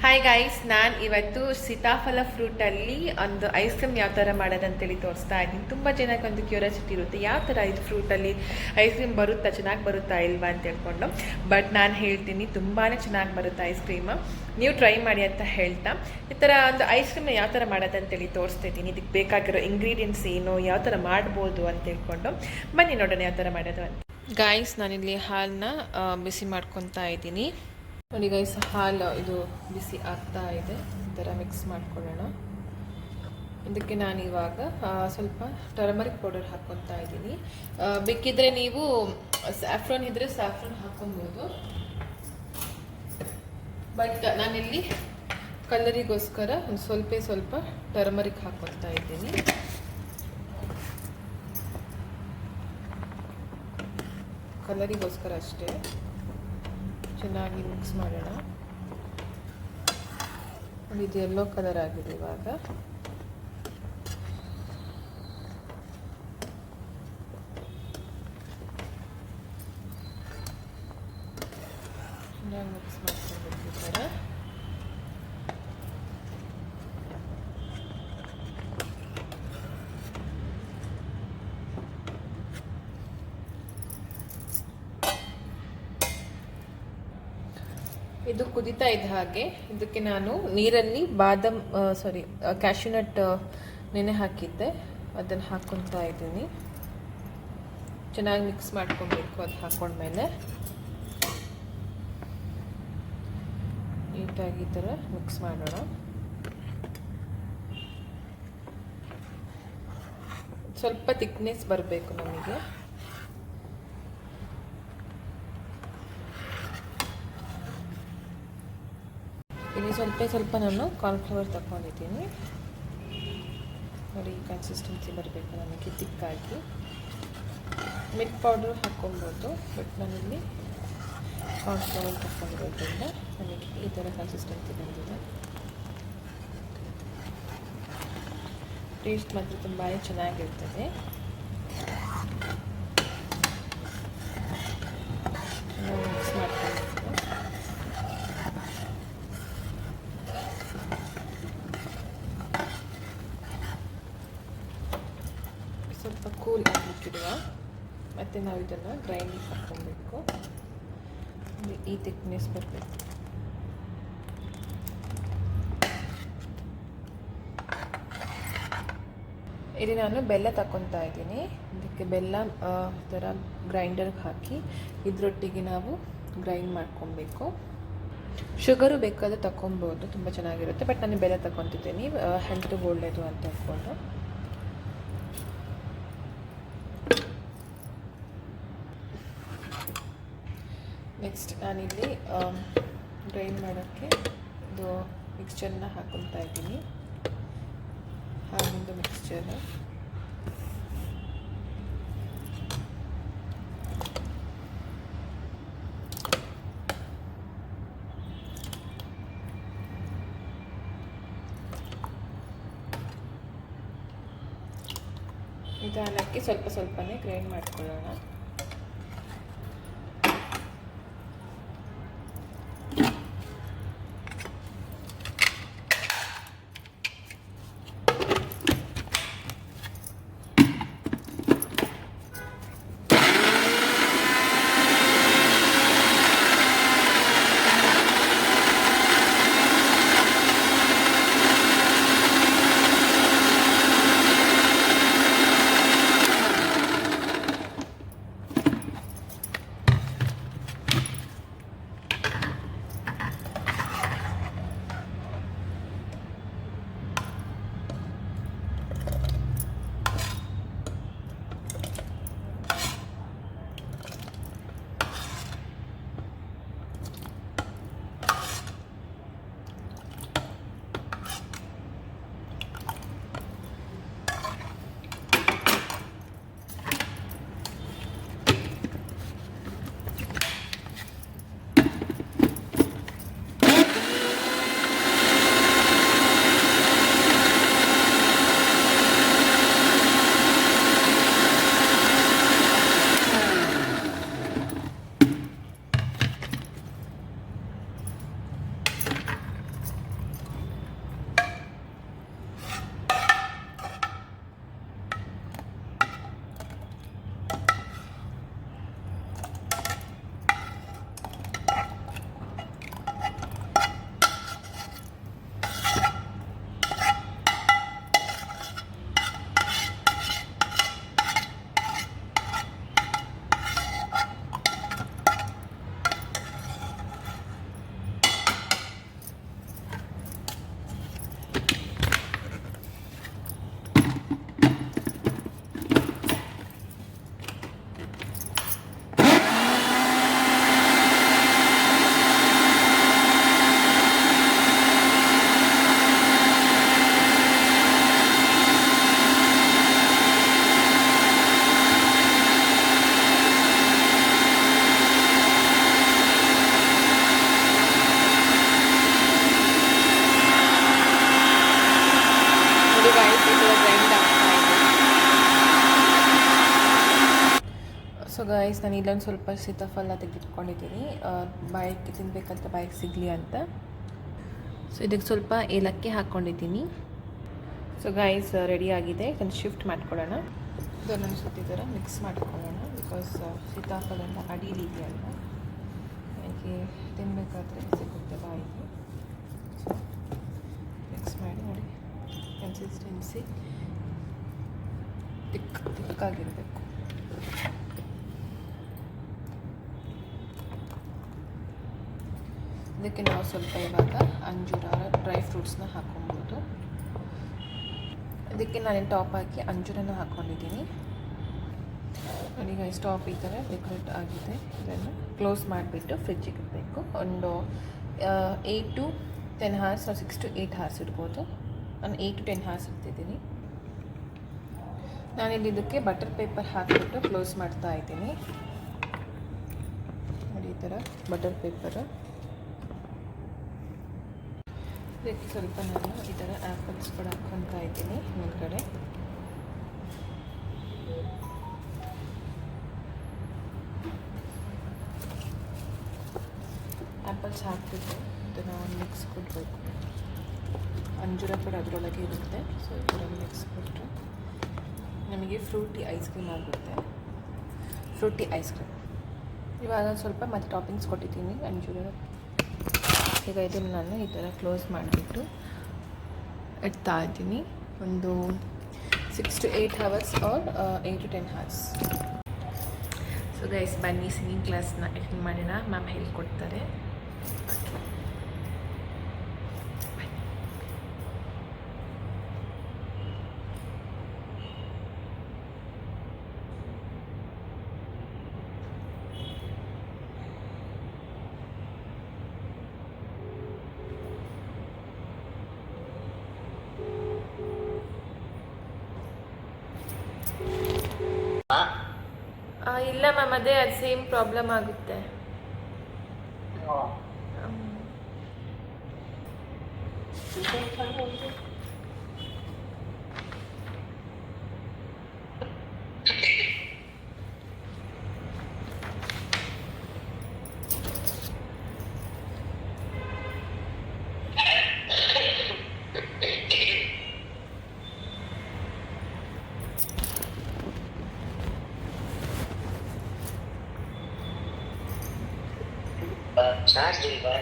Hi guys, ನಾನು ಇವತ್ತು ಸೀತಾಫಲ ಫ್ರೂಟಲ್ಲಿ ಒಂದು ಐಸ್ ಕ್ರೀಮ್ ಯಾವ ಥರ ಮಾಡೋದಂತೇಳಿ ತೋರಿಸ್ತಾ ಇದ್ದೀನಿ. ತುಂಬ ಜನಕ್ಕೆ ಒಂದು ಕ್ಯೂರಿಯಾಸಿಟಿ ಇರುತ್ತೆ, ಯಾವ ಥರ ಇದು ಫ್ರೂಟಲ್ಲಿ ಐಸ್ ಕ್ರೀಮ್ ಬರುತ್ತಾ, ಚೆನ್ನಾಗಿ ಬರುತ್ತಾ ಇಲ್ವಾ ಅಂತ ಹೇಳ್ಕೊಂಡು. ಬಟ್ ನಾನು ಹೇಳ್ತೀನಿ, ತುಂಬಾ ಚೆನ್ನಾಗಿ ಬರುತ್ತೆ ಐಸ್ ಕ್ರೀಮ್. ನೀವು ಟ್ರೈ ಮಾಡಿ ಅಂತ ಹೇಳ್ತಾ, ಈ ಥರ ಒಂದು ಐಸ್ ಕ್ರೀಮ್ನ ಯಾವ ಥರ ಮಾಡೋದಂತೇಳಿ ತೋರಿಸ್ತಾ ಇದ್ದೀನಿ. ಇದಕ್ಕೆ ಬೇಕಾಗಿರೋ ಇಂಗ್ರೀಡಿಯೆಂಟ್ಸ್ ಏನು, ಯಾವ ಥರ ಮಾಡ್ಬೋದು ಅಂತ ಹೇಳ್ಕೊಂಡು ಬನ್ನಿ ನೋಡೋಣ ಯಾವ ಥರ ಮಾಡೋದು ಅಂತ. ಗೈಸ್, ನಾನಿಲ್ಲಿ ಹಾಲನ್ನ ಬಿಸಿ ಮಾಡ್ಕೊತಾ ಇದ್ದೀನಿ. ನೋಡಿ ಗೈಸ್, ಹಾಲು ಇದು ಬಿಸಿ ಆಗ್ತಾ ಇದೆ. ಈ ಥರ ಮಿಕ್ಸ್ ಮಾಡ್ಕೊಳ್ಳೋಣ. ಇದಕ್ಕೆ ನಾನು ಇವಾಗ ಸ್ವಲ್ಪ ಟರ್ಮರಿಕ್ ಪೌಡರ್ ಹಾಕ್ಕೊತಾ ಇದ್ದೀನಿ. ಬೇಕಿದ್ರೆ ನೀವು ಸ್ಯಾಫ್ರಾನ್ ಇದ್ದರೆ ಸ್ಯಾಫ್ರಾನ್ ಹಾಕ್ಕೊಬೋದು. ಬಟ್ ನಾನಿಲ್ಲಿ ಕಲರಿಗೋಸ್ಕರ ಒಂದು ಸ್ವಲ್ಪ ಟರ್ಮರಿಕ್ ಹಾಕ್ಕೊತಾ ಇದ್ದೀನಿ. ಕಲರಿಗೋಸ್ಕರ ಅಷ್ಟೇ. ಚೆನ್ನಾಗಿ ಮಿಕ್ಸ್ ಮಾಡೋಣ. ಇದು ಯೆಲ್ಲೋ ಕಲರ್ ಆಗಿದೆ. ಇವಾಗ ಚೆನ್ನಾಗಿ ಮಿಕ್ಸ್ ಮಾಡ್ಕೊಂಡಿರ್ತಾರೆ. ಇದು ಕುದಿತಾ ಇದ್ದ ಹಾಗೆ ಇದಕ್ಕೆ ನಾನು ನೀರಲ್ಲಿ ಕ್ಯಾಶ್ಯೂನಟ್ ನೆನೆ ಹಾಕಿದ್ದೆ, ಅದನ್ನು ಹಾಕ್ಕೊತಾ ಇದ್ದೀನಿ. ಚೆನ್ನಾಗಿ ಮಿಕ್ಸ್ ಮಾಡ್ಕೊಬೇಕು. ಅದು ಹಾಕ್ಕೊಂಡ್ಮೇಲೆ ನೀಟಾಗಿ ಈ ಥರ ಮಿಕ್ಸ್ ಮಾಡೋಣ. ಸ್ವಲ್ಪ ಥಿಕ್ನೆಸ್ ಬರಬೇಕು ನಮಗೆ. ಇಲ್ಲಿ ಸ್ವಲ್ಪ ನಾನು ಕಾರ್ನ್ಫ್ಲವರ್ ತಗೊಂಡಿದ್ದೀನಿ. ನೋಡಿ, ಕನ್ಸಿಸ್ಟೆನ್ಸಿ ಬರಬೇಕು ನಮಗೆ ತಿಕ್ಕಾಗಿ. ಮಿಲ್ಕ್ ಪೌಡರ್ ಹಾಕ್ಕೊಬೋದು, ಬಟ್ ನಾನಿಲ್ಲಿ ಕಾರ್ನ್ಫ್ಲವರ್ ತಗೊಂಡಿರೋದ್ರಿಂದ ನನಗೆ ಈ ಥರ ಕನ್ಸಿಸ್ಟೆನ್ಸಿ ಬಂದಿದೆ. ಟೇಸ್ಟ್ ಮಾತ್ರ ತುಂಬಾ ಚೆನ್ನಾಗಿರ್ತದೆ. ಮಿಕ್ಸ್ ಮಾಡ್ಕೊಬೇಕು. ಸ್ವಲ್ಪ ಕೂಲ್ ಆಗಿಟ್ಟಿಡುವ. ಮತ್ತು ನಾವು ಇದನ್ನು ಗ್ರೈಂಡಿಗೆ ಹಾಕ್ಕೊಬೇಕು. ಈ ಥಿಕ್ನೆಸ್ ಬರಬೇಕು. ಇಲ್ಲಿ ನಾನು ಬೆಲ್ಲ ತಗೊತಾ ಇದ್ದೀನಿ. ಇದಕ್ಕೆ ಬೆಲ್ಲ ಥರ ಗ್ರೈಂಡರ್ಗೆ ಹಾಕಿ ಇದರೊಟ್ಟಿಗೆ ನಾವು ಗ್ರೈಂಡ್ ಮಾಡ್ಕೊಬೇಕು. ಶುಗರು ಬೇಕಾದರೆ ತಗೊಬೋದು, ತುಂಬ ಚೆನ್ನಾಗಿರುತ್ತೆ. ಬಟ್ ನಾನು ಬೆಲ್ಲ ತಗೊತಿದ್ದೀನಿ, ಹೆಲ್ತ್ಗೆ ಒಳ್ಳೆಯದು ಅಂತ ಅಂದ್ಕೊಂಡು. ನೆಕ್ಸ್ಟ್ ನಾನಿಲ್ಲಿ ಗ್ರೈಂಡ್ ಮಾಡೋಕ್ಕೆ ಇದು ಮಿಕ್ಸ್ಚರ್ನ ಹಾಕ್ಕೊತಾ ಇದ್ದೀನಿ. ಹಾಲಿಂದು ಮಿಕ್ಸ್ಚರ್. ನಿಧಾನಕ್ಕೆ ಸ್ವಲ್ಪನೇ ಗ್ರೈಂಡ್ ಮಾಡ್ಕೊಳ್ಳೋಣ. ಗೈಸ್ ನಾನು ಇಲ್ಲೊಂದು ಸ್ವಲ್ಪ ಸೀತಾಫಲ ತೆಗೆದಿಟ್ಕೊಂಡಿದ್ದೀನಿ, ಬಾಯಿಗೆ ತಿನ್ನಬೇಕಂತ ಬಾಯಿಗೆ ಸಿಗಲಿ ಅಂತ. ಸೊ ಇದಕ್ಕೆ ಸ್ವಲ್ಪ ಏಲಕ್ಕಿ ಹಾಕ್ಕೊಂಡಿದ್ದೀನಿ. ಸೊ ಗೈಸ್ ರೆಡಿ ಆಗಿದೆ. ಇದನ್ನು ಶಿಫ್ಟ್ ಮಾಡ್ಕೊಳ್ಳೋಣ. ಇದನ್ನೊಂದು ಸ್ವಲ್ಪ ಈ ಥರ ಮಿಕ್ಸ್ ಮಾಡ್ಕೊಳ್ಳೋಣ, ಬಿಕಾಸ್ ಸೀತಾಫಲ ಎಲ್ಲ ಅಡಿಲಿದೆಯಲ್ಲ, ಹಾಗೆ ತಿನ್ನಬೇಕಾದ್ರೆ ಸಿಗುತ್ತೆ ಬಾಯಿಗೆ. ಮಿಕ್ಸ್ ಮಾಡಿ ನೋಡಿ, ಕನ್ಸಿಸ್ಟೆನ್ಸಿ ತಿಕ್ಕಾಗಿರಬೇಕು. ಇದಕ್ಕೆ ನಾವು ಸ್ವಲ್ಪ ಇವಾಗ ಅಂಜೂರ ಡ್ರೈ ಫ್ರೂಟ್ಸ್ನ ಹಾಕ್ಕೊಬೋದು. ಇದಕ್ಕೆ ನಾನು ಟಾಪ್ ಹಾಕಿ ಅಂಜೂರನ ಹಾಕ್ಕೊಂಡಿದ್ದೀನಿ. ನೋಡಿ ಗೈಸ್, ಟಾಪ್ ಈ ಥರ ಡೆಕೋರೇಟ್ ಆಗಿದೆ. ಇದನ್ನು ಕ್ಲೋಸ್ ಮಾಡಿಬಿಟ್ಟು ಫ್ರಿಜ್ಜಿಗೆ ಇಡಬೇಕು. ಒಂದು 8 to 10 hours, 6 to 8 hours ಇಡ್ಬೋದು. ನಾನು 8 to 10 hours ಇಡ್ತಿದ್ದೀನಿ. ನಾನಿಲ್ಲಿ ಇದಕ್ಕೆ ಬಟರ್ ಪೇಪರ್ ಹಾಕಿಬಿಟ್ಟು ಕ್ಲೋಸ್ ಮಾಡ್ತಾ ಇದ್ದೀನಿ. ನೋಡಿ ಈ ಥರ ಬಟರ್ ಪೇಪರು. ಇದಕ್ಕೆ ಸ್ವಲ್ಪ ನಾನು ಈ ಥರ ಆ್ಯಪಲ್ಸ್ ಕೂಡ ಹಾಕ್ಕೊತಾ ಇದ್ದೀನಿ ಮೇಲ್ಗಡೆ. ಆ್ಯಪಲ್ಸ್ ಹಾಕ್ಬಿಟ್ಟು ಇದನ್ನು ಮಿಕ್ಸ್ ಕೊಡಬೇಕು. ಅಂಜೂರ ಕೂಡ ಅದರೊಳಗೆ ಇರುತ್ತೆ. ಸೊ ಈ ಥರ ಮಿಕ್ಸ್ ಕೊಟ್ಟು ನಮಗೆ ಫ್ರೂಟಿ ಐಸ್ ಕ್ರೀಮ್ ಆಗುತ್ತೆ. ಫ್ರೂಟಿ ಐಸ್ ಕ್ರೀಮ್ ಇವಾಗ ಸ್ವಲ್ಪ ಮತ್ತೆ ಟಾಪಿಂಗ್ಸ್ ಕೊಟ್ಟಿದ್ದೀನಿ ಅಂಜೂರ. ಈಗ ಇದನ್ನು ನಾನು ಈ ಥರ ಕ್ಲೋಸ್ ಮಾಡಿಬಿಟ್ಟು ಇಡ್ತಾ ಇದ್ದೀನಿ. ಒಂದು 6 to 8 hours or 8 to 10 hours. So guys ಬನ್ನಿ ಸಿಂಗಿಂಗ್ ಕ್ಲಾಸ್ನ ಅಟೆಂಡ್ ಮಾಡೋಣ. ಮ್ಯಾಮ್ ಹೇಳ್ಕೊಡ್ತಾರೆ. ಇಲ್ಲ ಮ್ಯಾಮ್, ಅದೇ ಅದು ಸೇಮ್ ಪ್ರಾಬ್ಲಮ್ ಆಗುತ್ತೆ. ಚಾರ್ಜ್ ಇಲ್ವಾ?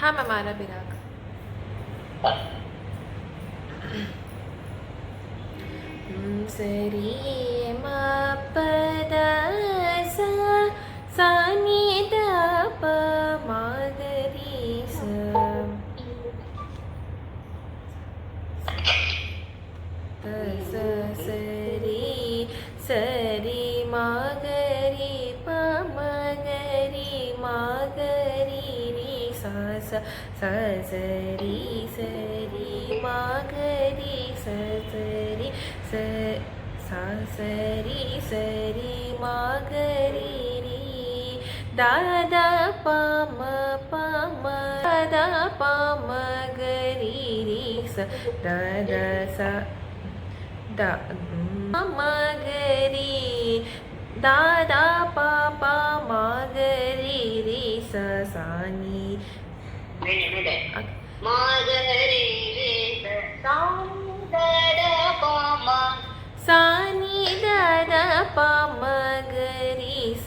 हाँ मैम, आरा बिराग सरी मा पद सा सा नी द प मा ग री स स सरी सरी मा ग री प म ग री मा ग री री सा सा सा सरी सरी मा ग री स सरी स सा सरी सरी मा ग री री दा दा प म प म दा प म ग री री स दा दा सा दा म ग री दा दा प प म ग री री स सा नी ಮ ಗ ರಿ ರಿ ಸ ಸಾ ದ ದ ಪ ಮ सा नी दा दा प म ग री स